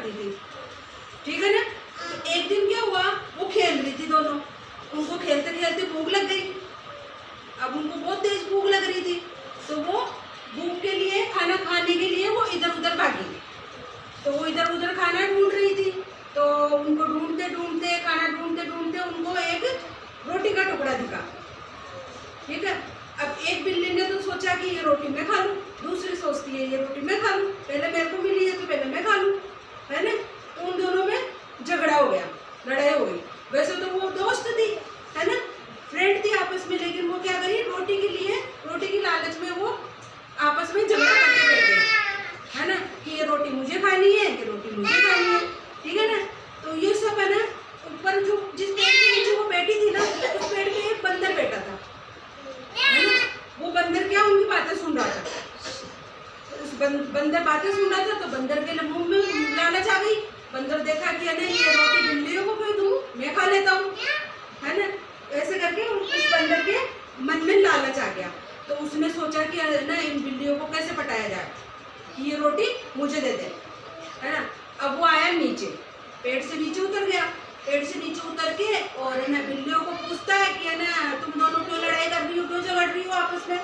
मारती थी, ठीक है ना। तो एक दिन क्या हुआ, वो खेल रही थी दोनों, उनको खेलते खेलते भूख लग गई। अब उनको बहुत तेज भूख लग रही थी, तो वो भूख के लिए, खाना खाने के लिए वो इधर उधर भागी। तो वो इधर उधर खाना ढूंढ रही थी, तो उनको ढूंढते ढूंढते, खाना ढूंढते ढूंढते उनको एक रोटी का टुकड़ा दिखा, ठीक है। अब एक बिल्ली ने तो सोचा कि ये रोटी मैं खा लूँ, दूसरी सोचती है ये रोटी मैं खा लूँ, पहले मेरे को मिली है तो पहले मैं खा लूँ, है ना। तो उन दोनों में झगड़ा हो गया, लड़ाई हो गई। वैसे तो वो दोस्त थी, है ना, फ्रेंड थी आपस में, लेकिन वो क्या करी, रोटी के लिए, रोटी की लालच में वो आपस में झगड़ा करके बैठ गए, है ना, कि ये रोटी मुझे खानी है, कि रोटी मुझे खानी है, ठीक है ना। तो ये सब है ना, ऊपर जो जिस पेड़ के नीचे वो बैठी थी ना, उस पेड़ पे एक बंदर बैठा था, है ना। वो बंदर क्या उनकी बातें सुन रहा था, उस बंदर बातें सुन रहा था, तो बंदर के मुंह में लालच आ गई। बंदर देखा कि है ना, ये रोटी बिल्लियों को क्यों दूं, मैं खा लेता हूँ, है ना। ऐसे करके उस बंदर के मन में लालच आ गया। तो उसने सोचा कि है ना, इन बिल्लियों को कैसे पटाया जाए कि ये रोटी मुझे दे दे, है ना। अब वो आया नीचे, पेड़ से नीचे उतर गया, पेड़ से नीचे उतर के और है ना बिल्लियों को पूछता है कि है ना, तुम दोनों क्यों लड़ाई कर रही हो, क्यों झगड़ रही हो आपस में,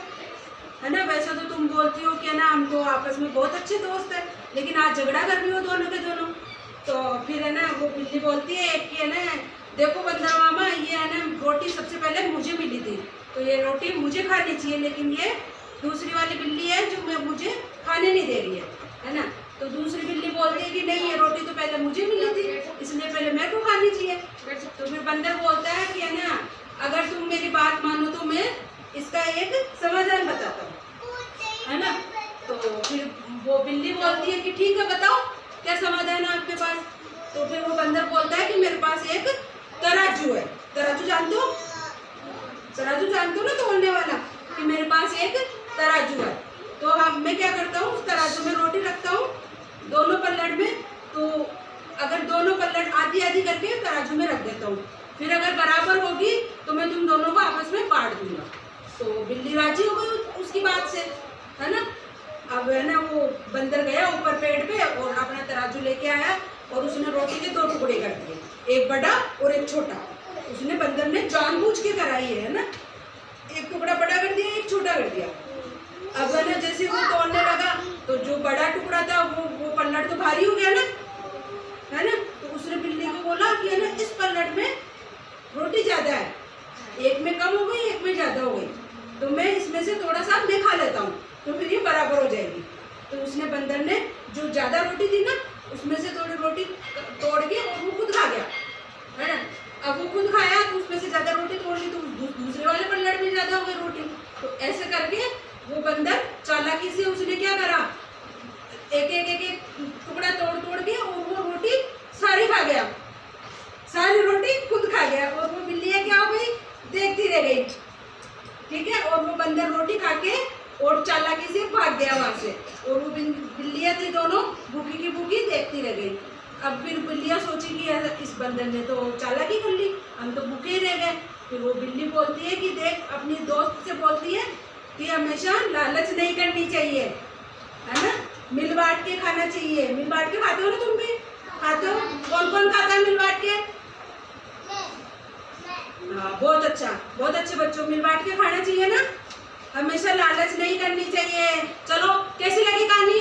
है ना। वैसे तो तुम बोलती हो कि है ना, हम तो आपस में बहुत अच्छे दोस्त हैं, लेकिन आज झगड़ा कर रही हो दोनों के दोनों। तो फिर है ना, वो बिल्ली बोलती है कि है ना, देखो बंदर मामा, ये है ना रोटी सबसे पहले मुझे मिली थी, तो ये रोटी मुझे खानी चाहिए, लेकिन ये दूसरी वाली बिल्ली है जो मुझे खाने नहीं दे रही है ना। तो दूसरी बिल्ली बोलती है कि नहीं, ये रोटी तो पहले मुझे मिली थी, इसलिए पहले मेरे को खानी चाहिए। तो फिर बंदर बोलता है कि है ना, अगर तुम मेरी बात मानो तो मैं इसका एक समाधान बताता हूँ, है ना। तो फिर वो बिल्ली बोलती है कि ठीक है, बताओ क्या समाधान है आपके पास। तो फिर वो बंदर बोलता है कि मेरे पास एक तराजू है, तराजू जानते हो, तराजू जानते हो ना, तोलने वाला, कि मेरे पास एक तराजू है। तो हम मैं क्या करता हूँ, उस तराजू में रोटी रखता हूँ दोनों पल्लड़ में, तो अगर दोनों पल्लड़ आधी आधी करके तराजू में रख देता हूँ, फिर अगर बराबर होगी तो मैं तुम दोनों को आपस में बांट दूंगा। तो बिल्ली राजी हो गई उसकी बात से, है ना। अब है ना, वो बंदर गया ऊपर पेड़ पे और अपना तराजू लेके आया और उसने रोटी के 2 टुकड़े कर दिए, एक बड़ा और एक छोटा। उसने बंदर ने जानबूझ के कराई है ना, एक टुकड़ा बड़ा कर दिया, एक छोटा कर दिया। अब है ना, जैसे वो तोड़ने लगा तो जो बड़ा टुकड़ा था वो पल्लड़ तो भारी हो गया ना, है ना। तो उसने बिल्ली को बोला कि है ना, इस पल्लड़ में रोटी ज्यादा है, एक में कम हो गई, एक में ज्यादा हो गई, तो मैं इसमें से थोड़ा सा मैं खा लेता हूँ, तो फिर ये बराबर हो जाएगी। तो उसने बंदर ने जो ज्यादा रोटी थी ना, उसमें से थोड़ी रोटी तोड़ के और वो खुद खा गया, है ना। अब वो खुद खाया तो उसमें से ज्यादा रोटी तोड़ ली, तो दूसरे वाले पल्लड़ में ज्यादा हो गई रोटी। तो ऐसे करके वो बंदर चालाकी से उसने क्या करा, एक एक एक एक टुकड़ा तोड़ तोड़ के और वो रोटी सारी खा गया, सारी रोटी खुद खा गया। और वो बिल्लियाँ क्या हो गई, देखती रह गई, ठीक है। और वो बंदर रोटी खा के और चालाकी से भाग गया वहां से, और वो बिल्लियाँ थी दोनों भूखी की भूखी देखती रह गई। अब फिर बिल्लियाँ सोची कि इस बंदर ने तो चालाकी कर ली, हम तो भूखे ही रह गए। फिर वो बिल्ली बोलती है कि देख, अपनी दोस्त से बोलती है कि हमेशा लालच नहीं करनी चाहिए, है ना, मिल बांट के खाना चाहिए। मिल बांट के खाते हो ना, तुम भी खाते हो, कौन कौन खाता है मिल बांट के? हाँ, बहुत अच्छा, बहुत अच्छे बच्चों, मिल बांट के खाना चाहिए ना, हमेशा लालच नहीं करनी चाहिए। चलो, कैसी लगी कहानी?